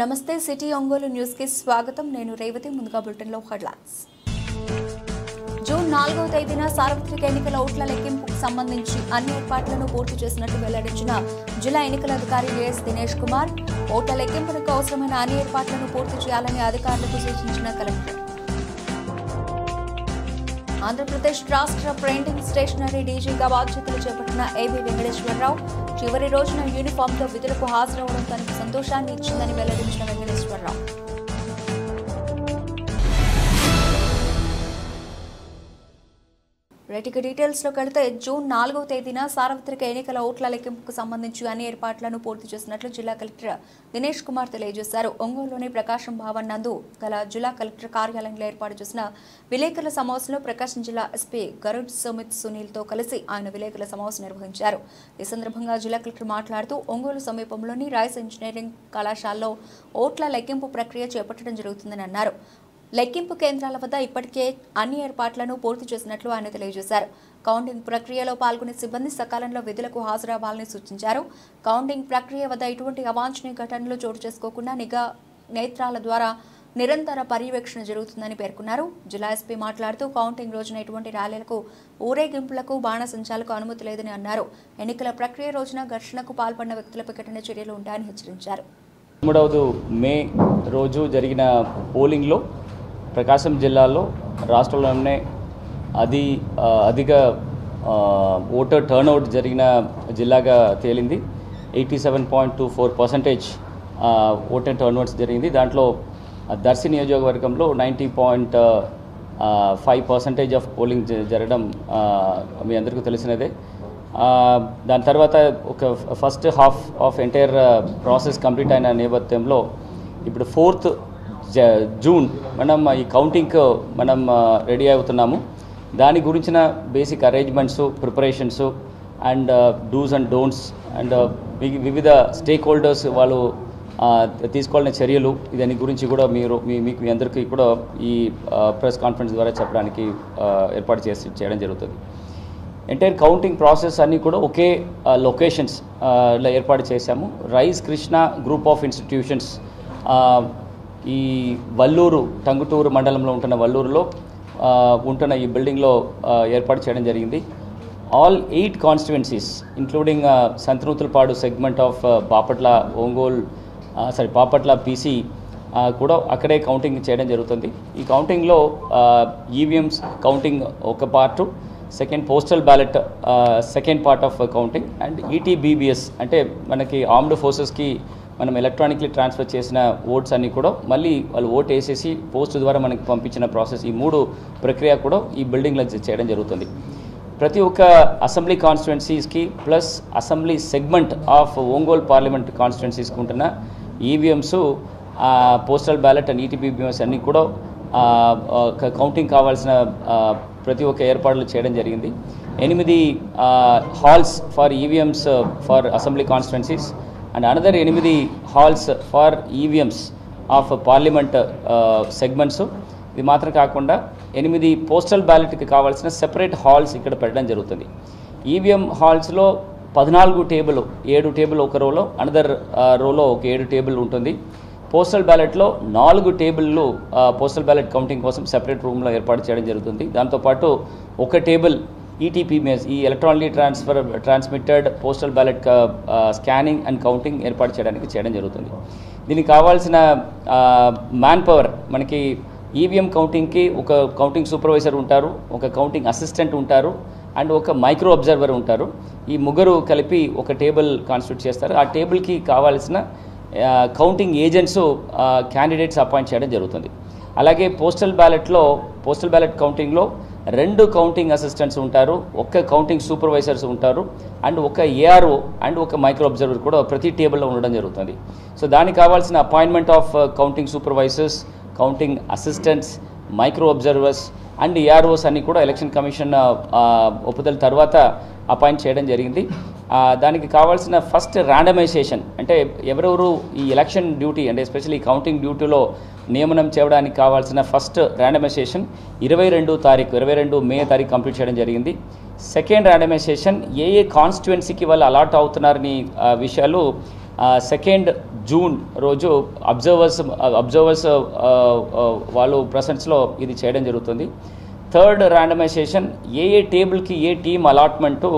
నమస్తే city Ongole news కి స్వాగతం. నేను రేవతి. ముందుగా బులెటిన్ లో హెడ్లైన్స్. జూన్ 4వ తేదీన సార్వత్రిక ఎన్నికల ఓట్ల లెక్కింపుకు సంబంధించి అన్ని ఏర్పాట్లను పూర్తి చేసినట్టు వెల్లడించిన జిల్లా ఎన్నికల అధికారి ఏఎస్ దినేష్ కుమార్. ఓట్ల లెక్కింపునకు అవసరమైన అన్ని ఏర్పాట్లను పూర్తి చేయాలని అధికారులకు సూచించిన కలెక్టర్. ఆంధ్రప్రదేశ్ రాష్ట్ర ప్రింటింగ్ స్టేషనరీ డీజీగా బాధ్యతలు చేపట్టిన ఏబీ వెంకటేశ్వరరావు చివరి రోజున యూనిఫామ్తో విధులకు హాజరవడం తనకు సంతోషాన్ని ఇచ్చిందని వెల్లడించిన వెంకటేశ్వరరావు. రైటిక డీటెయిల్స్లోకి వెళితే జూన్ 4వ తేదీన సార్వత్రిక ఎన్నికల ఓట్ల లెక్కింపుకు సంబంధించి అన్ని ఏర్పాట్లను పూర్తి చేసినట్లు జిల్లా కలెక్టర్ దినేష్ కుమార్ తెలియజేశారు. ఒంగోలులోని ప్రకాశం భవన్ నందు గల జిల్లా కలెక్టర్ కార్యాలయంలో ఏర్పాటు చేసిన విలేకరుల సమావేశంలో ప్రకాశం జిల్లా ఎస్పీ గరుడ్ సుమిత్ సునీల్తో కలిసి ఆయన విలేకరుల సమావేశం నిర్వహించారు. ఈ సందర్భంగా జిల్లా కలెక్టర్ మాట్లాడుతూ ఒంగోలు సమీపంలోని రైస్ ఇంజనీరింగ్ కళాశాలలో ఓట్ల లెక్కింపు ప్రక్రియ చేపట్టడం జరుగుతుందని అన్నారు. లెక్కింపు కేంద్రాల వద్ద ఇప్పటికే అన్ని ఏర్పాట్లను పూర్తి చేసినట్లు ఆయన తెలియజేశారు. కౌంటింగ్ ప్రక్రియలో పాల్గొనే సిబ్బంది సకాలంలో విధులకు హాజరవ్వాలని సూచించారు. కౌంటింగ్ ప్రక్రియ వద్ద ఎటువంటి అవాంఛనీయ ఘటనలు చోటు చేసుకోకుండా నిఘా నేత్రాల ద్వారా నిరంతర పర్యవేక్షణ జరుగుతుందని పేర్కొన్నారు. జిల్లా ఎస్పీ మాట్లాడుతూ కౌంటింగ్ రోజున ఎటువంటి ర్యాలీలకు, ఊరేగింపులకు, బాణసంచాలకు అనుమతి లేదని అన్నారు. ఎన్నికల ప్రక్రియ రోజున ఘర్షణకు పాల్పడిన వ్యక్తులపై కఠిన చర్యలు ఉంటాయని హెచ్చరించారు. 3వ మే రోజు జరిగిన పోలింగ్లో ప్రకాశం జిల్లాలో రాష్ట్రంలోనే అధిక ఓటర్ టర్న్అవుట్ జరిగిన జిల్లాగా తేలింది. 87.24% ఓటర్ టర్న్అవుట్స్ జరిగింది. దాంట్లో దర్శి నియోజకవర్గంలో 90.5% ఆఫ్ పోలింగ్ జరగడం మీ అందరికీ తెలిసినదే. దాని తర్వాత ఒక first half of entire process complete అయిన నేపథ్యంలో ఇప్పుడు 4th జూన్ మనం ఈ కౌంటింగ్కి మనం రెడీ అవుతున్నాము. దాని గురించిన basic arrangements, preparations and dos and don'ts and వివిధ స్టేక్ హోల్డర్స్ వాళ్ళు తీసుకోవాల్సిన చర్యలు, దాని గురించి కూడా మీకు మీ అందరికీ కూడా ఈ ప్రెస్ కాన్ఫరెన్స్ ద్వారా చెప్పడానికి ఏర్పాటు చేయడం జరుగుతుంది. ఎంటైర్ కౌంటింగ్ ప్రాసెస్ అన్నీ కూడా ఒకే లొకేషన్స్లో ఏర్పాటు చేశాము. Rice Krishna group of institutions ఈ వల్లూరు, టంగుటూరు మండలంలో ఉంటున్న వల్లూరులో ఉంటున్న ఈ బిల్డింగ్లో ఏర్పాటు చేయడం జరిగింది. All 8 constituencies including Santhanuthalapadu segment of Bapatla PC కూడా అక్కడే కౌంటింగ్ చేయడం జరుగుతుంది. ఈ కౌంటింగ్లో ఈవీఎంస్ కౌంటింగ్ ఒక part, second postal ballot second part of counting and ETPBS అంటే మనకి ఆర్మ్డ్ ఫోర్సెస్కి మనం ఎలక్ట్రానిక్లీ ట్రాన్స్ఫర్ చేసిన ఓట్స్ అన్నీ కూడా మళ్ళీ వాళ్ళు ఓట్ వేసేసి పోస్ట్ ద్వారా మనకి పంపించిన ప్రాసెస్, ఈ 3 ప్రక్రియ కూడా ఈ బిల్డింగ్లో చేయడం జరుగుతుంది. ప్రతి ఒక్క అసెంబ్లీ కాన్స్టిట్యుయెన్సీస్కి plus assembly segment of Ongole parliament కాన్స్టిట్యుయెన్సీస్కి ఉంటున్న EVMs, postal ballot and ETPBS అన్నీ కూడా కౌంటింగ్ కావాల్సిన ప్రతి ఒక్క ఏర్పాట్లు చేయడం జరిగింది. 8 halls for EVMs for assembly constituencies and another 8 halls for EVMs of parliament segments. ఇది మాత్రం కాకుండా 8 పోస్టల్ బ్యాలెట్కి కావాల్సిన సెపరేట్ హాల్స్ ఇక్కడ పెట్టడం జరుగుతుంది. ఈవీఎం హాల్స్లో 14 టేబుల్, 7 టేబుల్ ఒక రోలో, అనదర్ రోలో ఒక 7 టేబుల్ ఉంటుంది. పోస్టల్ బ్యాలెట్లో 4 టేబుల్లు పోస్టల్ బ్యాలెట్ కౌంటింగ్ కోసం సెపరేట్ రూమ్లో ఏర్పాటు చేయడం జరుగుతుంది. దాంతోపాటు ఒక టేబుల్ ఈటీపీఎస్, ఈ electronically transmitted postal ballot scanning and counting ఏర్పాటు చేయడం జరుగుతుంది. దీనికి కావాల్సిన మ్యాన్ పవర్ మనకి ఈవీఎం కౌంటింగ్కి ఒక కౌంటింగ్ సూపర్వైజర్ ఉంటారు, ఒక కౌంటింగ్ అసిస్టెంట్ ఉంటారు అండ్ ఒక మైక్రో అబ్జర్వర్ ఉంటారు. ఈ ముగ్గురు కలిపి ఒక టేబుల్ కాన్స్టిట్యూట్ చేస్తారు. ఆ టేబుల్కి కావాల్సిన కౌంటింగ్ ఏజెంట్స్ క్యాండిడేట్స్ అపాయింట్ చేయడం జరుగుతుంది. అలాగే పోస్టల్ బ్యాలెట్ కౌంటింగ్లో 2 కౌంటింగ్ అసిస్టెంట్స్ ఉంటారు, ఒక కౌంటింగ్ సూపర్వైజర్స్ ఉంటారు అండ్ ఒక ఏఆర్ఓ అండ్ ఒక మైక్రో అబ్జర్వర్ కూడా ప్రతి టేబుల్లో ఉండడం జరుగుతుంది. సో దానికి కావాల్సిన appointment of counting supervisors, counting assistants, micro observers and AROs అన్నీ కూడా ఎలక్షన్ కమిషన్ ఒప్పుదల తర్వాత అపాయింట్ చేయడం జరిగింది. దానికి కావాల్సిన ఫస్ట్ ర్యాండమైజేషన్ అంటే ఎవరెవరు ఈ ఎలక్షన్ డ్యూటీ అంటే ఎస్పెషల్లీ కౌంటింగ్ డ్యూటీలో నియమనం చేయడానికి కావాల్సిన ఫస్ట్ ర్యాండమైజేషన్ 22 మే తారీఖు కంప్లీట్ చేయడం జరిగింది. సెకండ్ ర్యాండమైజేషన్ ఏ కాన్స్టిట్యుయెన్సీకి వాళ్ళు అలాట్ అవుతున్నారని విషయాలు 2 జూన్ రోజు అబ్జర్వర్స్ వాళ్ళు ప్రెసెన్స్లో ఇది చేయడం జరుగుతుంది. థర్డ్ ర్యాండమైజేషన్ ఏ టేబుల్కి ఏ టీం అలాట్మెంటు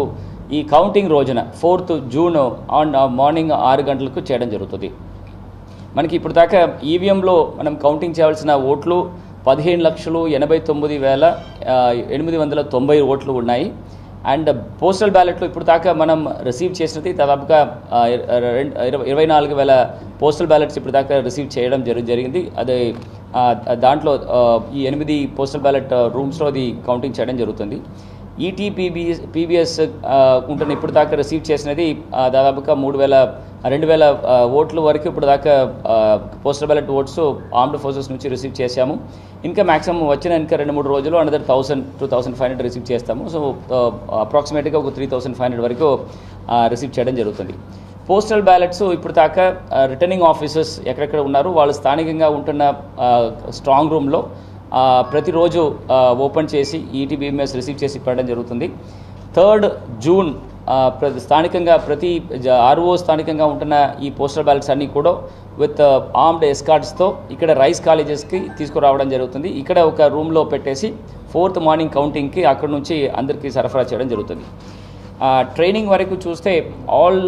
ఈ కౌంటింగ్ రోజున 4th జూన్ మార్నింగ్ 6 గంటలకు చేయడం జరుగుతుంది. మనకి ఇప్పుడు దాకా ఈవీఎంలో మనం కౌంటింగ్ చేయాల్సిన ఓట్లు 15,89,890 ఓట్లు ఉన్నాయి. అండ్ పోస్టల్ బ్యాలెట్లో ఇప్పుడు దాకా మనం రిసీవ్ చేసినది దాదాపుగా 24,000 పోస్టల్ బ్యాలెట్స్ ఇప్పుడు దాకా రిసీవ్ చేయడం జరిగింది. అదే దాంట్లో ఈ 8 పోస్టల్ బ్యాలెట్ రూమ్స్లో అది కౌంటింగ్ చేయడం జరుగుతుంది. పీబీఎస్ ఉంటున్న ఇప్పుడు దాకా రిసీవ్ చేసినది దాదాపుగా 2,000 ఓట్ల వరకు ఇప్పుడు దాకా postal ballot oats armed forces నుంచి రిసీవ్ చేశాము. ఇంకా మ్యాక్సిమం వచ్చిన ఇంకా 2-3 రోజులు అనదర్ 1,000-2,500 రిసీవ్ చేస్తాము. సో అప్రాక్సిమేట్గా ఒక 3,500 వరకు రిసీవ్ చేయడం జరుగుతుంది. పోస్టల్ బ్యాలెట్స్ ఇప్పుడు దాకా రిటర్నింగ్ ఆఫీసర్స్ ఎక్కడెక్కడ ఉన్నారు వాళ్ళు స్థానికంగా ఉంటున్న స్ట్రాంగ్ రూమ్లో ప్రతిరోజు ఓపెన్ చేసి ఈటీబీఎంఎస్ రిసీవ్ చేసి పెట్టడం జరుగుతుంది. 3rd జూన్ స్థానికంగా ప్రతి ఆర్ఓ స్థానికంగా ఉంటున్న ఈ పోస్టల్ బ్యాలెట్స్ అన్నీ కూడా విత్ ఆర్మ్డ్ ఎస్కార్ట్స్తో ఇక్కడ రైస్ కాలేజెస్కి తీసుకురావడం జరుగుతుంది. ఇక్కడ ఒక రూమ్లో పెట్టేసి 4th మార్నింగ్ కౌంటింగ్కి అక్కడ నుంచి అందరికీ సరఫరా చేయడం జరుగుతుంది. ట్రైనింగ్ వరకు చూస్తే all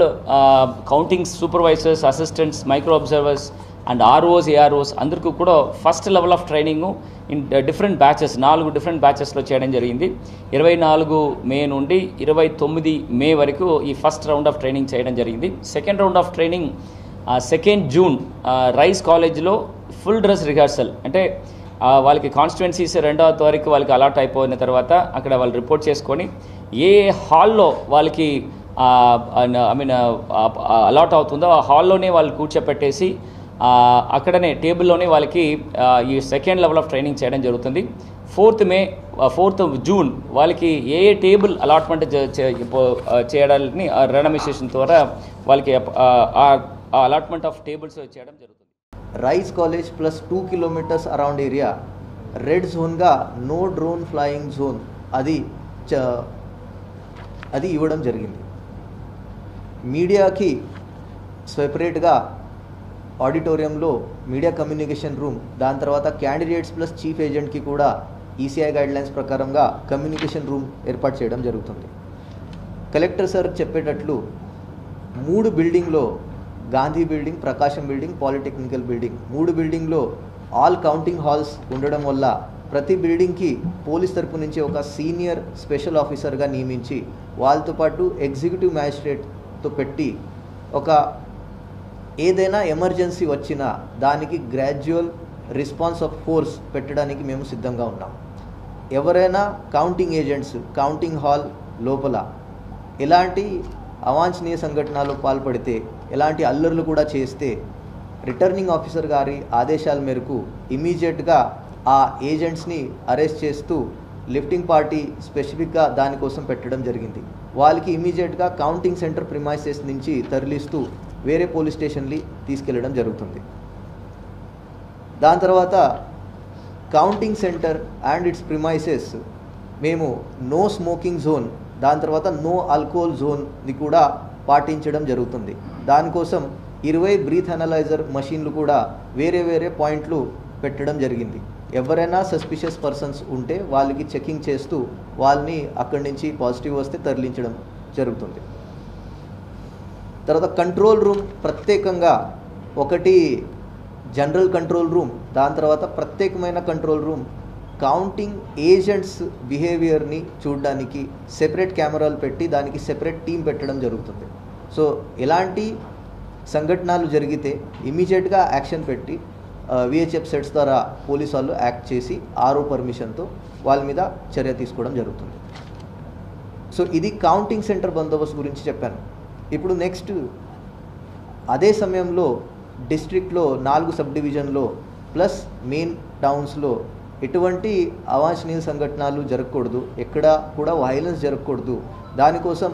counting supervisors, assistants, micro observers and ROs, AROs అందరికీ కూడా first level of training in different batches 4 different బ్యాచెస్లో చేయడం జరిగింది. 24 మే నుండి 29 మే వరకు ఈ ఫస్ట్ రౌండ్ ఆఫ్ ట్రైనింగ్ చేయడం జరిగింది. Second round of training 2nd June rice కాలేజ్లో ఫుల్ డ్రెస్ రిహార్సల్ అంటే వాళ్ళకి కాన్స్టిట్యుయెన్సీస్ 2వ తారీఖు వాళ్ళకి అలాట్ అయిపోయిన తర్వాత అక్కడ వాళ్ళు రిపోర్ట్ చేసుకొని ఏ హాల్లో వాళ్ళకి అలాట్ అవుతుందో ఆ హాల్లోనే వాళ్ళు కూర్చోపెట్టేసి అక్కడనే టేబుల్లోనే వాళ్ళకి ఈ సెకండ్ లెవెల్ ఆఫ్ ట్రైనింగ్ చేయడం జరుగుతుంది. 4th జూన్ వాళ్ళకి ఏ టేబుల్ అలాట్మెంట్ చేయడాన్ని ర్యాండమైజేషన్ ద్వారా వాళ్ళకి అలాట్మెంట్ ఆఫ్ టేబుల్స్ చేయడం జరుగుతుంది. Rise college plus 2 kilometers around area red జోన్గా నో డ్రోన్ ఫ్లయింగ్ జోన్ అది ఇవ్వడం జరిగింది. మీడియాకి సెపరేట్గా ఆడిటోరియంలో మీడియా కమ్యూనికేషన్ రూమ్, దాని తర్వాత క్యాండిడేట్స్ ప్లస్ చీఫ్ ఏజెంట్కి కూడా ఈసీఐ గైడ్లైన్స్ ప్రకారంగా కమ్యూనికేషన్ రూమ్ ఏర్పాటు చేయడం జరుగుతుంది. కలెక్టర్ సార్ చెప్పేటట్లు 3 బిల్డింగ్లో గాంధీ బిల్డింగ్, ప్రకాశం బిల్డింగ్, పాలిటెక్నికల్ బిల్డింగ్ 3 బిల్డింగ్లో ఆల్ కౌంటింగ్ హాల్స్ ఉండడం వల్ల ప్రతి బిల్డింగ్కి పోలీస్ తరపు నుంచి ఒక సీనియర్ స్పెషల్ ఆఫీసర్గా నియమించి వాళ్ళతో పాటు ఎగ్జిక్యూటివ్ మ్యాజిస్ట్రేట్తో పెట్టి ఒక ఏదైనా ఎమర్జెన్సీ వచ్చినా దానికి గ్రాడ్యువల్ రెస్పాన్స్ ఆఫ్ ఫోర్స్ పెట్టడానికి మేము సిద్ధంగా ఉన్నాం. ఎవరైనా కౌంటింగ్ ఏజెంట్స్ కౌంటింగ్ హాల్ లోపల ఎలాంటి అవాంఛనీయ సంఘటనలు పాల్పడితే, ఎలాంటి అల్లర్లు కూడా చేస్తే రిటర్నింగ్ ఆఫీసర్ గారి ఆదేశాల మేరకు ఇమీడియట్గా ఆ ఏజెంట్స్ని అరెస్ట్ చేస్తూ లిఫ్టింగ్ పార్టీ స్పెసిఫిక్గా దానికోసం పెట్టడం జరిగింది. వాళ్ళకి ఇమీడియట్గా కౌంటింగ్ సెంటర్ ప్రిమైసెస్ నుంచి తరలిస్తూ వేరే పోలీస్ స్టేషన్కి తీసుకెళ్లడం జరుగుతుంది. దాని తర్వాత counting centre and it's premises మేము నో స్మోకింగ్ జోన్, దాని తర్వాత నో ఆల్కహాల్ జోన్ని కూడా పాటించడం జరుగుతుంది. దానికోసం 20 బ్రీత్ అనలైజర్ మషీన్లు కూడా వేరే వేరే పాయింట్లు పెట్టడం జరిగింది. ఎవరైనా సస్పిషియస్ పర్సన్స్ ఉంటే వాళ్ళకి చెకింగ్ చేస్తూ వాళ్ళని అక్కడి నుంచి పాజిటివ్ వస్తే తరలించడం జరుగుతుంది. తర్వాత కంట్రోల్ రూమ్ ప్రత్యేకంగా ఒకటి జనరల్ కంట్రోల్ రూమ్, దాని తర్వాత ప్రత్యేకమైన కంట్రోల్ రూమ్ కౌంటింగ్ ఏజెంట్స్ బిహేవియర్ని చూడడానికి సెపరేట్ కెమెరాలు పెట్టి దానికి సెపరేట్ టీం పెట్టడం జరుగుతుంది. సో ఎలాంటి సంఘటనలు జరిగితే ఇమీడియట్గా యాక్షన్ పెట్టి విహెచ్ఎఫ్ సెట్స్ ద్వారా పోలీసు వాళ్ళు యాక్ట్ చేసి ఆర్ఓ పర్మిషన్తో వాళ్ళ మీద చర్య తీసుకోవడం జరుగుతుంది. సో ఇది కౌంటింగ్ సెంటర్ బందోబస్తు గురించి చెప్పాను. ఇప్పుడు నెక్స్ట్ అదే సమయంలో డిస్ట్రిక్ట్లో 4 సబ్ డివిజన్లో ప్లస్ మెయిన్ టౌన్స్లో ఎటువంటి అవాంఛనీయ సంఘటనలు జరగకూడదు, ఎక్కడ కూడా వైలెన్స్ జరగకూడదు, దానికోసం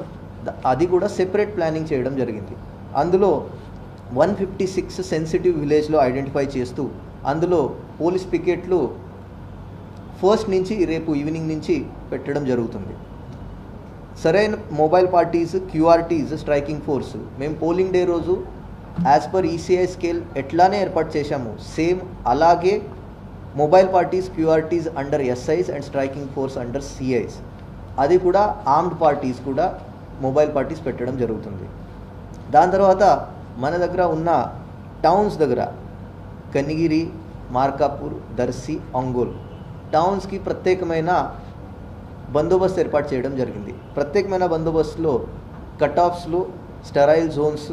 అది కూడా సెపరేట్ ప్లానింగ్ చేయడం జరిగింది. అందులో 156 సెన్సిటివ్ విలేజ్లో ఐడెంటిఫై చేస్తూ అందులో పోలీస్ పికెట్లు ఫస్ట్ నుంచి రేపు ఈవినింగ్ నుంచి పెట్టడం జరుగుతుంది. సరైన mobile parties, QRTs, striking force మేము పోలింగ్ డే రోజు యాజ్ పర్ ఈసీఐ స్కేల్ ఎట్లానే ఏర్పాటు చేశాము సేమ్ అలాగే mobile parties QRTs under SIs and striking force under CIs, అది కూడా ఆర్మ్డ్ పార్టీస్ కూడా మొబైల్ పార్టీస్ పెట్టడం జరుగుతుంది. దాని తర్వాత మన దగ్గర ఉన్న టౌన్స్ దగ్గర కనిగిరి, మార్కాపూర్, దర్శి, ఒంగోలు టౌన్స్కి ప్రత్యేకమైన బందోబస్తు ఏర్పాటు చేయడం జరిగింది. ప్రత్యేకమైన బందోబస్తులో కట్ ఆఫ్స్లో స్టెరైల్ జోన్స్,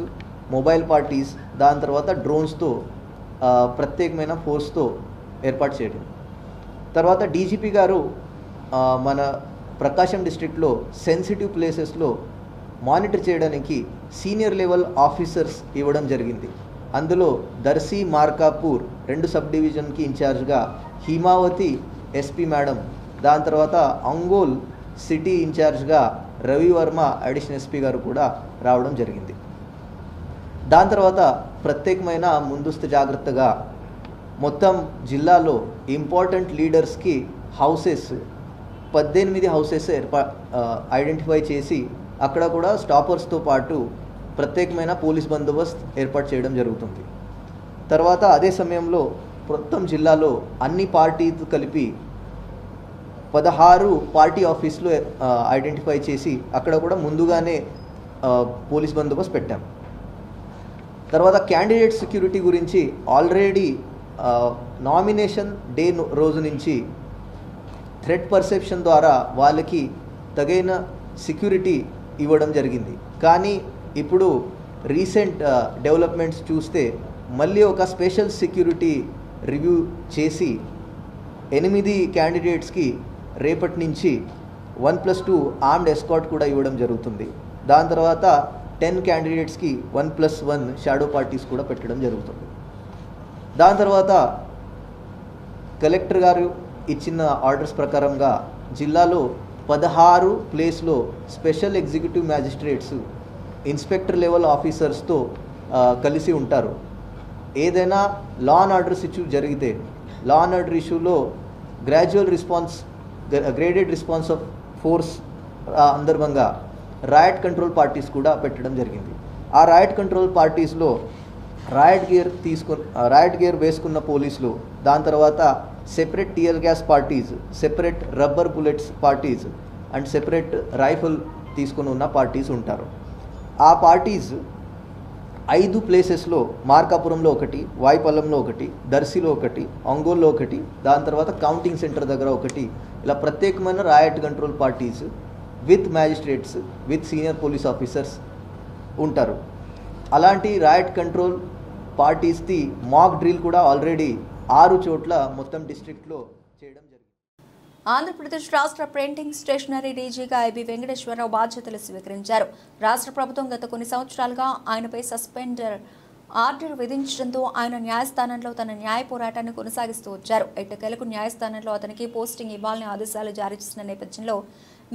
మొబైల్ పార్టీస్, దాని తర్వాత డ్రోన్స్తో ప్రత్యేకమైన ఫోర్స్తో ఏర్పాటు చేయడం. తర్వాత డీజీపీ గారు మన ప్రకాశం డిస్ట్రిక్ట్లో సెన్సిటివ్ ప్లేసెస్లో మానిటర్ చేయడానికి సీనియర్ లెవెల్ ఆఫీసర్స్ ఇవ్వడం జరిగింది. అందులో దర్శి, మార్కాపూర్ 2 సబ్ డివిజన్కి ఇన్ఛార్జ్గా హిమావతి ఎస్పీ మేడం, దాని తర్వాత ఒంగోల్ సిటీ ఇన్ఛార్జ్గా రవివర్మ అడిషనల్ ఎస్పీ గారు కూడా రావడం జరిగింది. దాని తర్వాత ప్రత్యేకమైన ముందస్తు జాగ్రత్తగా మొత్తం జిల్లాలో ఇంపార్టెంట్ లీడర్స్కి హౌసెస్ 18 హౌసెస్ ఐడెంటిఫై చేసి అక్కడ కూడా స్టాపర్స్తో పాటు ప్రత్యేకమైన పోలీస్ బందోబస్తు ఏర్పాటు చేయడం జరుగుతుంది. తర్వాత అదే సమయంలో మొత్తం జిల్లాలో అన్ని పార్టీలు కలిపి 16 పార్టీ ఆఫీసులు ఐడెంటిఫై చేసి అక్కడ కూడా ముందుగానే పోలీస్ బందోబస్తు పెట్టాం. తర్వాత క్యాండిడేట్ సెక్యూరిటీ గురించి ఆల్రెడీ నామినేషన్ డే రోజు నుంచి థ్రెట్ పర్సెప్షన్ ద్వారా వాళ్ళకి తగిన సెక్యూరిటీ ఇవ్వడం జరిగింది. కానీ ఇప్పుడు రీసెంట్ డెవలప్మెంట్స్ చూస్తే మళ్ళీ ఒక స్పెషల్ సెక్యూరిటీ రివ్యూ చేసి 8 క్యాండిడేట్స్కి రేపటి నుంచి 1+2 ఆర్మ్డ్ ఎస్కాట్ కూడా ఇవ్వడం జరుగుతుంది. దాని తర్వాత 10 క్యాండిడేట్స్కి 1+1 షాడో పార్టీస్ కూడా పెట్టడం జరుగుతుంది. దాని తర్వాత కలెక్టర్ గారు ఇచ్చిన ఆర్డర్స్ ప్రకారంగా జిల్లాలో 16 ప్లేస్లో special executive magistrates inspector level ఆఫీసర్స్తో కలిసి ఉంటారు. ఏదైనా లా అండ్ ఆర్డర్స్ ఇష్యూ జరిగితే లా అండ్ ఆర్డర్ ఇష్యూలో గ్రేడెడ్ రెస్పాన్స్ ఆఫ్ ఫోర్స్ సందర్భంగా రాయట్ కంట్రోల్ పార్టీస్ కూడా పెట్టడం జరిగింది. ఆ రాయట్ కంట్రోల్ పార్టీస్లో రాయట్ గేర్ వేసుకున్న పోలీసులు, దాని తర్వాత separate tear gas parties, separate rubber bullets parties and separate rifle తీసుకుని ఉన్న పార్టీస్ ఉంటారు. ఆ పార్టీస్ 5 ప్లేసెస్లో మార్కాపురంలో 1, వాయిపల్లంలో 1, దర్శిలో 1, ఒంగోలులో 1, దాని తర్వాత కౌంటింగ్ సెంటర్ దగ్గర 1, ఇలా ప్రత్యేకమైన riot control parties with magistrates with senior police officers ఉంటారు. అలాంటి రాయట్ కంట్రోల్ పార్టీస్ది మాక్ డ్రిల్ కూడా ఆల్రెడీ 6 చోట్ల మొత్తం డిస్ట్రిక్ట్లో చేయడం జరిగింది. ఆంధ్రప్రదేశ్ రాష్ట్ర ప్రింటింగ్ స్టేషనరీ డీజీగా ఐబీ వెంకటేశ్వరరావు బాధ్యతలు స్వీకరించారు. రాష్ట్ర ప్రభుత్వం గత కొన్ని సంవత్సరాలుగా ఆయనపై సస్పెండర్ ఆర్డర్ విధించడంతో ఆయన న్యాయస్థానంలో తన న్యాయ పోరాటాన్ని కొనసాగిస్తూ వచ్చారు. ఎట్టకేలకు న్యాయస్థానంలో అతనికి పోస్టింగ్ ఇవ్వాలని ఆదేశాలు జారీ చేసిన నేపథ్యంలో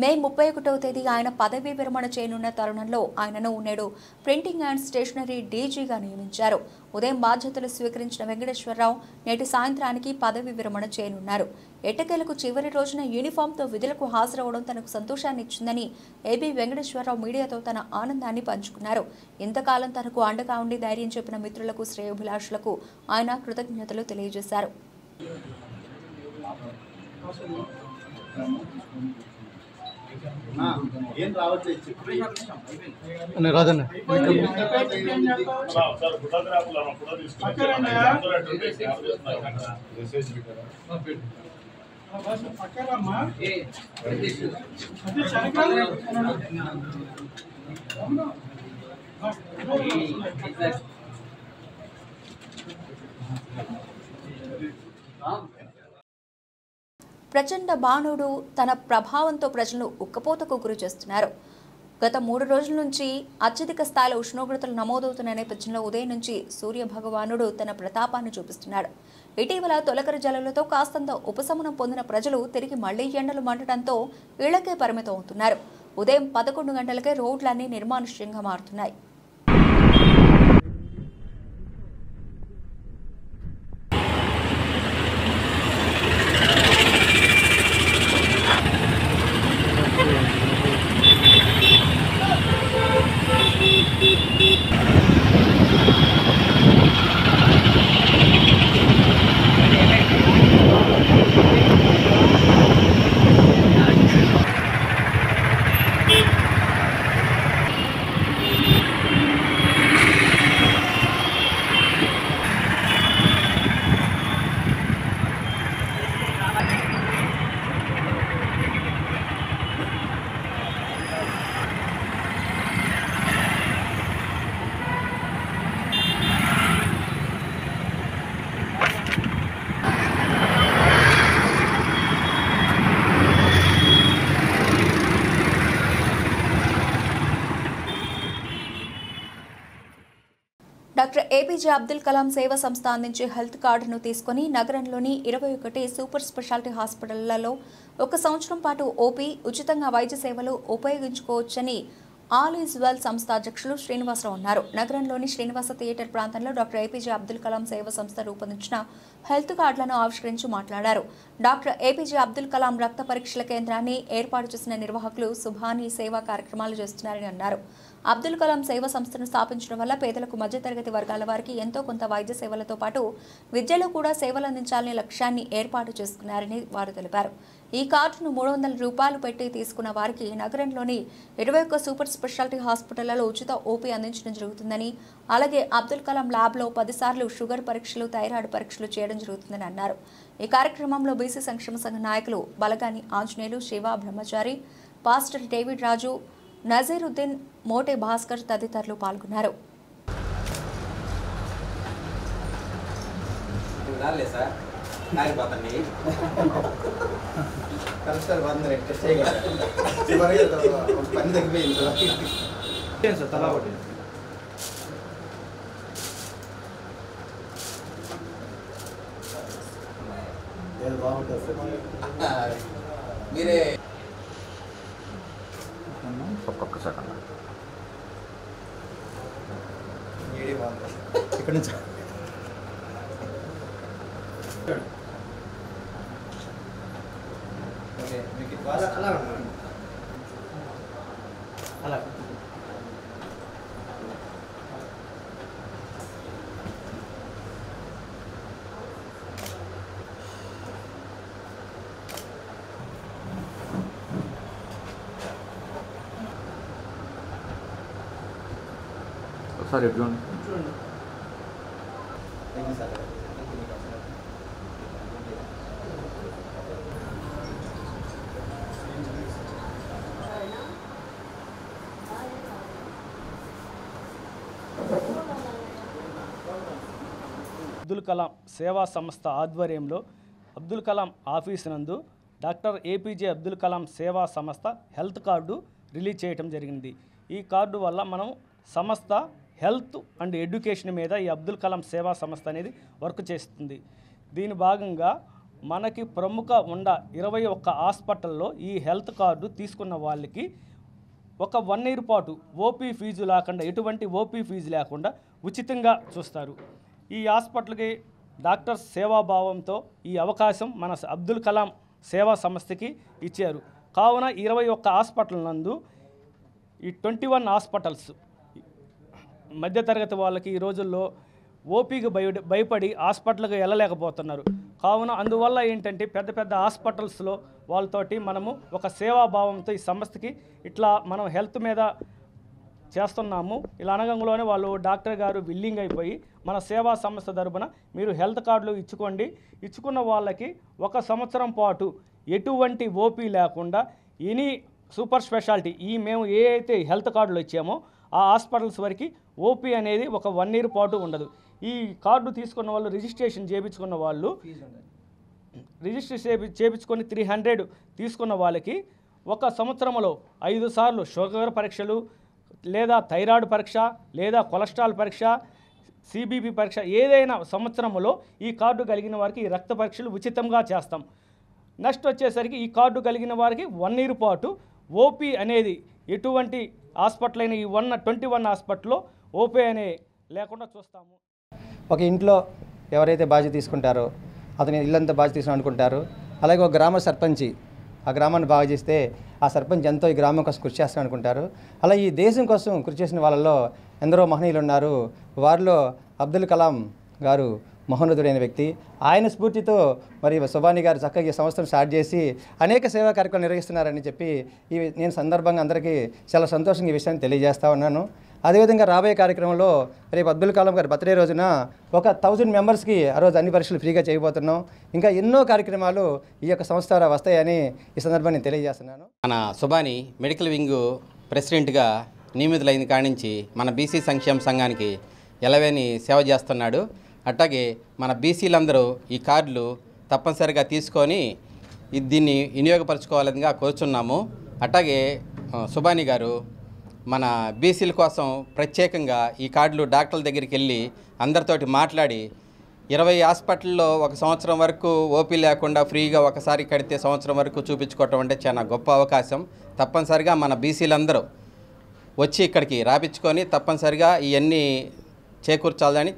మే 31వ తేదీ ఆయన పదవీ విరమణ చేయనున్న తరుణంలో ఆయనను నేడు ప్రింటింగ్ అండ్ స్టేషనరీ డీజీగా నియమించారు. ఉదయం బాధ్యతలు స్వీకరించిన వెంకటేశ్వరరావు నేటి సాయంత్రానికి పదవీ విరమణ చేయనున్నారు. ఎట్టకేలకు చివరి రోజున యూనిఫామ్తో విధులకు హాజరవడం తనకు సంతోషాన్ని ఇచ్చిందని ఏబీ వెంకటేశ్వరరావు మీడియాతో తన ఆనందాన్ని పంచుకున్నారు. ఇంతకాలం తనకు అండగా ఉండి ధైర్యం చెప్పిన మిత్రులకు, శ్రేయోభిలాషులకు ఆయన కృతజ్ఞతలు తెలియజేశారు. ఏం రావచ్చు రాజన్న ప్రచండ బాణుడు తన ప్రభావంతో ప్రజలను ఉక్కపోతకు గురి చేస్తున్నారు. గత 3 రోజుల నుంచి అత్యధిక స్థాయిలో ఉష్ణోగ్రతలు నమోదవుతున్న నేపథ్యంలో ఉదయం నుంచి సూర్య భగవానుడు తన ప్రతాపాన్ని చూపిస్తున్నాడు. ఇటీవల తొలకరి జల్లులతో కాస్తంత ఉపశమనం పొందిన ప్రజలు తిరిగి మళ్లీ ఎండలు మండటంతో ఇళ్లకే పరిమితం అవుతున్నారు. ఉదయం 11 గంటలకే రోడ్లన్నీ నిర్మానుష్యంగా మారుతున్నాయి. డాక్టర్ ఏపీజే అబ్దుల్ కలాం సేవా సంస్థ అందించే హెల్త్ కార్డును తీసుకుని నగరంలోని 21 సూపర్ స్పెషాలిటీ హాస్పిటళ్లలో 1 సంవత్సరం పాటు ఓపీ ఉచితంగా వైద్య సేవలు ఉపయోగించుకోవచ్చని ఆల్ ఈజ్ వెల్ సంస్థ అధ్యక్షులు శ్రీనివాసరావు అన్నారు. నగరంలోని శ్రీనివాస థియేటర్ ప్రాంతంలో డాక్టర్ ఏపీజే అబ్దుల్ కలాం సేవా సంస్థ రూపొందించిన హెల్త్ కార్డులను ఆవిష్కరించి మాట్లాడారు. డాక్టర్ ఏపీజే అబ్దుల్ కలాం రక్త పరీక్షల కేంద్రాన్ని ఏర్పాటు చేసిన నిర్వాహకులు సుభాని సేవా కార్యక్రమాలు చేస్తున్నారని అన్నారు. అబ్దుల్ కలాం సేవా సంస్థను స్థాపించడం వల్ల పేదలకు మధ్యతరగతి వర్గాల వారికి ఎంతో కొంత వైద్య సేవలతో పాటు విద్యలో కూడా సేవలు అందించాలనే లక్ష్యాన్ని ఏర్పాటు చేసుకున్నారని వారు తెలిపారు. ఈ కార్డును ₹300 పెట్టి తీసుకున్న వారికి నగరంలోని 21 సూపర్ స్పెషాలిటీ హాస్పిటళ్లలో ఉచిత ఓపీ అందించడం జరుగుతుందని, అలాగే అబ్దుల్ కలాం ల్యాబ్లో 10 సార్లు షుగర్ పరీక్షలు, థైరాయిడ్ పరీక్షలు చేయడం జరుగుతుందని అన్నారు. ఈ కార్యక్రమంలో బీసీ సంక్షేమ సంఘ నాయకులు బలగాని ఆంజనేయులు, శివ, బ్రహ్మచారి, పాస్టర్ డేవిడ్ రాజు, నజీరుద్దీన్, మోటే భాస్కర్ తదితరులు పాల్గొన్నారు. మీరే ఇక్కడ నుంచి అలా సార్ ఎట్లా అబ్దుల్ కలాం సేవా సంస్థ ఆధ్వర్యంలో అబ్దుల్ కలాం ఆఫీస్ నందు డాక్టర్ ఏపీజే అబ్దుల్ కలాం సేవా సంస్థ హెల్త్ కార్డు రిలీజ్ చేయడం జరిగింది. ఈ కార్డు వల్ల మనం సంస్థ హెల్త్ అండ్ ఎడ్యుకేషన్ మీద ఈ అబ్దుల్ కలాం సేవా సంస్థ అనేది వర్క్ చేస్తుంది. దీని భాగంగా మనకి ప్రముఖ 21 హాస్పిటల్లో ఈ హెల్త్ కార్డు తీసుకున్న వాళ్ళకి ఒక 1 year పాటు ఓపీ ఫీజు లేకుండా, ఎటువంటి ఓపీ ఫీజు లేకుండా ఉచితంగా చూస్తారు. ఈ హాస్పిటల్కి డాక్టర్స్ సేవాభావంతో ఈ అవకాశం మన అబ్దుల్ కలాం సేవా సంస్థకి ఇచ్చారు. కావున 21 హాస్పిటల్ నందు ఈ 21 హాస్పిటల్స్ మధ్యతరగతి వాళ్ళకి ఈ రోజుల్లో ఓపీకి భయపడి హాస్పిటల్కి వెళ్ళలేకపోతున్నారు. కావున అందువల్ల ఏంటంటే పెద్ద పెద్ద హాస్పిటల్స్లో వాళ్ళతోటి మనము ఒక సేవాభావంతో ఈ సంస్థకి ఇట్లా మనం హెల్త్ మీద చేస్తున్నాము. ఇలా అనగంలోనే వాళ్ళు డాక్టర్ గారు విల్లింగ్ అయిపోయి మన సేవా సంస్థ తరపున మీరు హెల్త్ కార్డులు ఇచ్చుకోండి, ఇచ్చుకున్న వాళ్ళకి 1 సంవత్సరం పాటు ఎటువంటి ఓపీ లేకుండా ఎనీ సూపర్ స్పెషాలిటీ మేము ఏ అయితే హెల్త్ కార్డులు ఇచ్చామో ఆ హాస్పిటల్స్ వరకు ఓపీ అనేది ఒక 1 year పాటు ఉండదు. ఈ కార్డు తీసుకున్న వాళ్ళు రిజిస్ట్రేషన్ చేయించుకున్న వాళ్ళు చేయించుకొని 300 తీసుకున్న వాళ్ళకి 1 సంవత్సరంలో 5 సార్లు షుగర్ పరీక్షలు, లేదా థైరాయిడ్ పరీక్ష, లేదా కొలెస్ట్రాల్ పరీక్ష, సిబిపి పరీక్ష ఏదైనా సంవత్సరంలో ఈ కార్డు కలిగిన వారికి ఈ రక్త పరీక్షలు ఉచితంగా చేస్తాం. నెక్స్ట్ వచ్చేసరికి ఈ కార్డు కలిగిన వారికి 1 year పాటు ఓపీ అనేది ఎటువంటి హాస్పిటల్ అయిన ఈ 21 హాస్పిటల్లో ఓపీ అనే లేకుండా చూస్తాము. ఒక ఇంట్లో ఎవరైతే బాధ్యత తీసుకుంటారో అతని ఇల్లంతా బాధ్యత తీసుకుని అనుకుంటారు. అలాగే ఒక గ్రామ సర్పంచి ఆ గ్రామాన్ని బాగా చేస్తే ఆ సర్పంచ్ ఎంతో ఈ గ్రామం కోసం కృషి చేస్తాను అనుకుంటారు. అలా ఈ దేశం కోసం కృషి చేసిన వాళ్ళలో ఎందరో మహనీయులు ఉన్నారు. వారిలో అబ్దుల్ కలాం గారు మహోన్నతుడైన వ్యక్తి. ఆయన స్ఫూర్తితో మరి సుభాని గారు చక్కగా ఈ సంస్థను స్టార్ట్ చేసి అనేక సేవా కార్యక్రమాలు నిర్వహిస్తున్నారని చెప్పి నేను సందర్భంగా అందరికీ చాలా సంతోషంగా ఈ విషయాన్ని తెలియజేస్తా ఉన్నాను. అదేవిధంగా రాబోయే కార్యక్రమంలో రేపు అబ్దుల్ కలాం గారి బర్త్డే రోజున ఒక 1000 మెంబర్స్కి ఆ రోజు అన్ని పరీక్షలు ఫ్రీగా చేయబోతున్నాం. ఇంకా ఎన్నో కార్యక్రమాలు ఈ యొక్క సంస్థ ద్వారా వస్తాయని ఈ సందర్భాన్ని నేను తెలియజేస్తున్నాను. మన సుభాని మెడికల్ వింగ్ ప్రెసిడెంట్గా నియమితులైన కాడి నుంచి మన బీసీ సంక్షేమ సంఘానికి ఎలవేని సేవ చేస్తున్నాడు. అట్లాగే మన బీసీలందరూ ఈ కార్డులు తప్పనిసరిగా తీసుకొని దీన్ని వినియోగపరచుకోవాలని కోరుచున్నాము. అట్లాగే సుభాని గారు మన బీసీల కోసం ప్రత్యేకంగా ఈ కార్డులు డాక్టర్ల దగ్గరికి వెళ్ళి అందరితోటి మాట్లాడి 20 హాస్పిటల్లో ఒక సంవత్సరం వరకు ఓపీ లేకుండా ఫ్రీగా ఒకసారి కడితే సంవత్సరం వరకు చూపించుకోవటం అంటే చాలా గొప్ప అవకాశం. తప్పనిసరిగా మన బీసీలందరూ వచ్చి ఇక్కడికి రాపించుకొని తప్పనిసరిగా ఇవన్నీ చేకూర్చాలని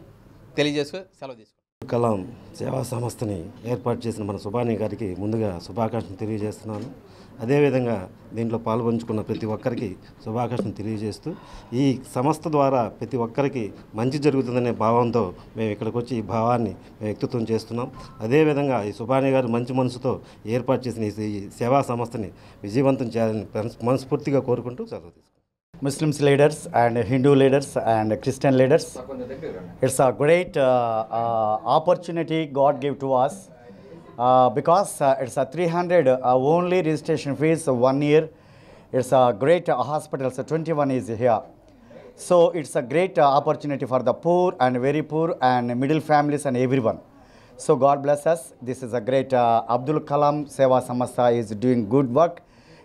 తెలియజేసుకు సెలవు తీసుకుంటాం. కలాం సేవా సంస్థని ఏర్పాటు చేసిన మన సుబాని గారికి ముందుగా శుభాకాంక్షలు తెలియజేస్తున్నాను. అదేవిధంగా దీంట్లో పాల్పంచుకున్న ప్రతి ఒక్కరికి శుభాకాంక్షలు తెలియజేస్తూ ఈ సంస్థ ద్వారా ప్రతి ఒక్కరికి మంచి జరుగుతుందనే భావంతో మేము ఇక్కడికి వచ్చి ఈ భావాన్ని మేము వ్యక్తిత్వం చేస్తున్నాం. అదేవిధంగా ఈ సుబాని గారు మంచి మనసుతో ఏర్పాటు చేసిన ఈ సేవా సంస్థని విజయవంతం చేయాలని మనస్ఫూర్తిగా కోరుకుంటూ సెలవు తీసుకుంటాం. Muslims leaders and Hindu leaders and Christian leaders. It's a great opportunity God gave to us because it's a 300 only registration fees 1 year. It's a great hospital, so 21 is here. So it's a great opportunity for the poor and very poor and middle families and everyone. So God bless us. This is a great Abdul Kalam Seva Samastha is doing good work.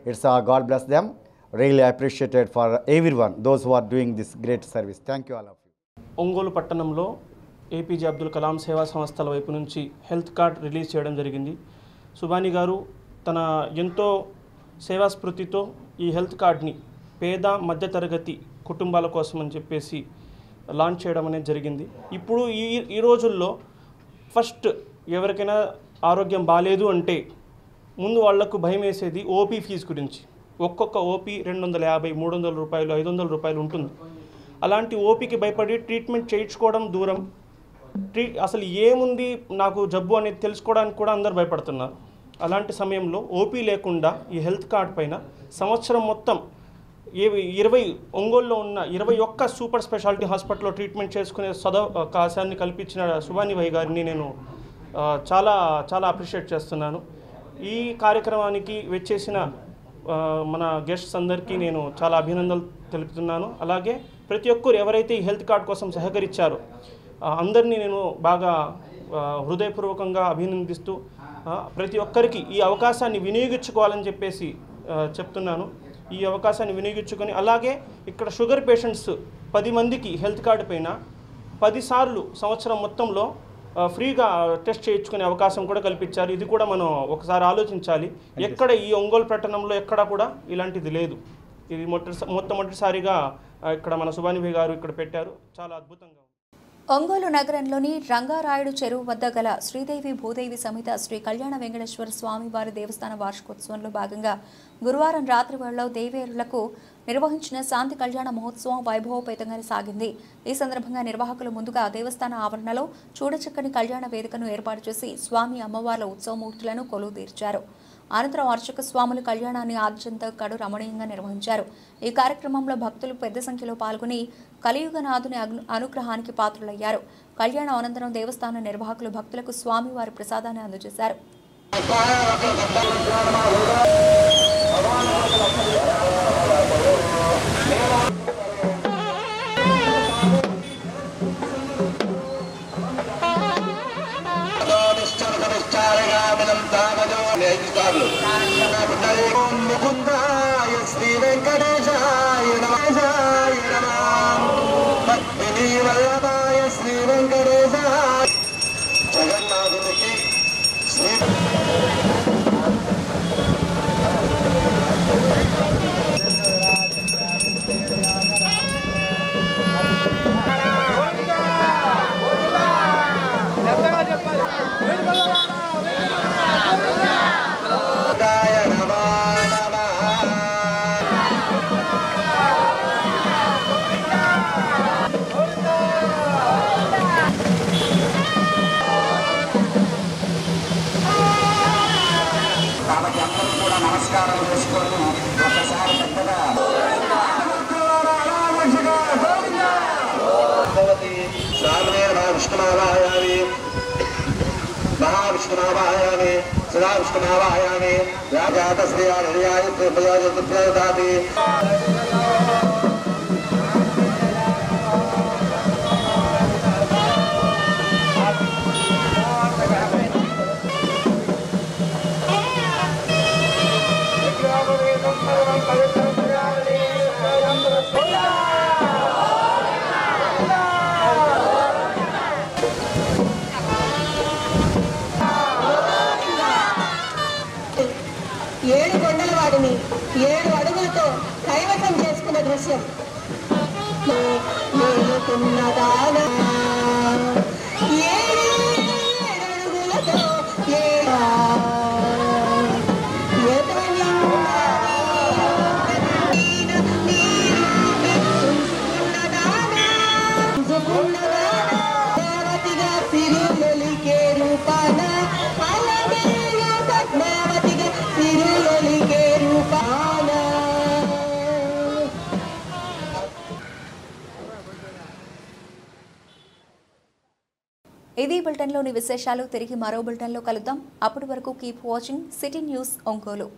It's God bless them. Really appreciated for everyone, those who are doing this great service. Thank you all of you. Ongole పట్టణంలో APJ Abdul Kalam సేవా సంస్థల వైపు నుంచి health card release చేయడం జరిగింది. సుబాని గారు తన ఎంతో సేవా స్ఫూర్తితో ఈ హెల్త్ కార్డ్ని పేద మధ్యతరగతి కుటుంబాల కోసం అని చెప్పేసి లాంచ్ చేయడం అనేది జరిగింది. ఇప్పుడు ఈ రోజుల్లో ఫస్ట్ ఎవరికైనా ఆరోగ్యం బాగాలేదు అంటే ముందు వాళ్లకు భయం వేసేది ఓపీ ఫీజు గురించి. ఒక్కొక్క ఓపీ 250, 300 రూపాయలు, 500 రూపాయలు ఉంటుంది. అలాంటి ఓపీకి భయపడి ట్రీట్మెంట్ చేయించుకోవడం దూరం, అసలు ఏముంది నాకు జబ్బు అనేది తెలుసుకోవడానికి కూడా అందరు భయపడుతున్నారు. అలాంటి సమయంలో ఓపీ లేకుండా ఈ హెల్త్ కార్డ్ పైన సంవత్సరం మొత్తం 20 ఒంగోలులో ఉన్న 21 సూపర్ స్పెషాలిటీ హాస్పిటల్లో ట్రీట్మెంట్ చేసుకునే అవకాశాన్ని కల్పించిన సుబాని భాయ్ గారిని నేను చాలా చాలా అప్రిషియేట్ చేస్తున్నాను. ఈ కార్యక్రమానికి వచ్చేసిన మన గెస్ట్స్ అందరికీ నేను చాలా అభినందనలు తెలుపుతున్నాను. అలాగే ప్రతి ఒక్కరు ఎవరైతే ఈ హెల్త్ కార్డ్ కోసం సహకరించారో అందరినీ నేను బాగా హృదయపూర్వకంగా అభినందిస్తూ ప్రతి ఒక్కరికి ఈ అవకాశాన్ని వినియోగించుకోవాలని చెప్పేసి చెప్తున్నాను. ఈ అవకాశాన్ని వినియోగించుకొని అలాగే ఇక్కడ షుగర్ పేషెంట్స్ 10 మందికి హెల్త్ కార్డు పైన 10 సార్లు సంవత్సరం మొత్తంలో ఫ్రీగా టెస్ట్ చేయించుకునే అవకాశం కూడా కల్పించారు. ఇది కూడా మనం ఒకసారి ఆలోచించాలి. ఎక్కడ ఈ ఒంగోలు పట్టణంలో ఎక్కడ కూడా ఇలాంటిది లేదు. ఇది మొట్టమొదటిసారిగా ఇక్కడ మన సుబాని భాయ్ గారు ఇక్కడ పెట్టారు. చాలా అద్భుతంగా. ఒంగోలు నగరంలోని రంగారాయుడు చెరువు వద్ద గల శ్రీదేవి భూదేవి సమేత శ్రీ కళ్యాణ వెంకటేశ్వర స్వామి వారి దేవస్థాన వార్షికోత్సవంలో భాగంగా గురువారం రాత్రి వేళలో దేవేరులకు నిర్వహించిన శాంతి కళ్యాణ మహోత్సవం వైభవోపేతంగా సాగింది. ఈ సందర్భంగా నిర్వాహకులు ముందుగా దేవస్థాన ఆవరణలో చూడచక్కని కళ్యాణ వేదికను ఏర్పాటు చేసి స్వామి అమ్మవార్ల ఉత్సవమూర్తులను కొలువు తీర్చారు. అనంతరం అర్చక స్వాములు కళ్యాణాన్ని ఆద్యంతకడు రమణీయంగా నిర్వహించారు. ఈ కార్యక్రమంలో భక్తులు పెద్ద సంఖ్యలో పాల్గొని కలియుగనాథుని అనుగ్రహానికి పాత్రులయ్యారు. కళ్యాణం అనంతరం దేవస్థాన నిర్వాహకులు భక్తులకు స్వామివారి ప్రసాదాన్ని అందజేశారు. శ్రీ వెంకటేశాయ వల్లభాయ శ్రీ వెంకటేశాయ జగన్నాథునికి శ్రీ నమస్కారం చేసుకొని ఒకసారి పెద్దగా విష్ణుమావాయామి మహావిష్ణుమావాయామి సదా విష్ణుమావాయామి రాజాత శ్రీయాదాది ఇది బులెటిన్లోని విశేషాలు. తిరిగి మరో బులెటిన్లో కలుద్దాం. అప్పటి వరకు keep watching city news Ongole.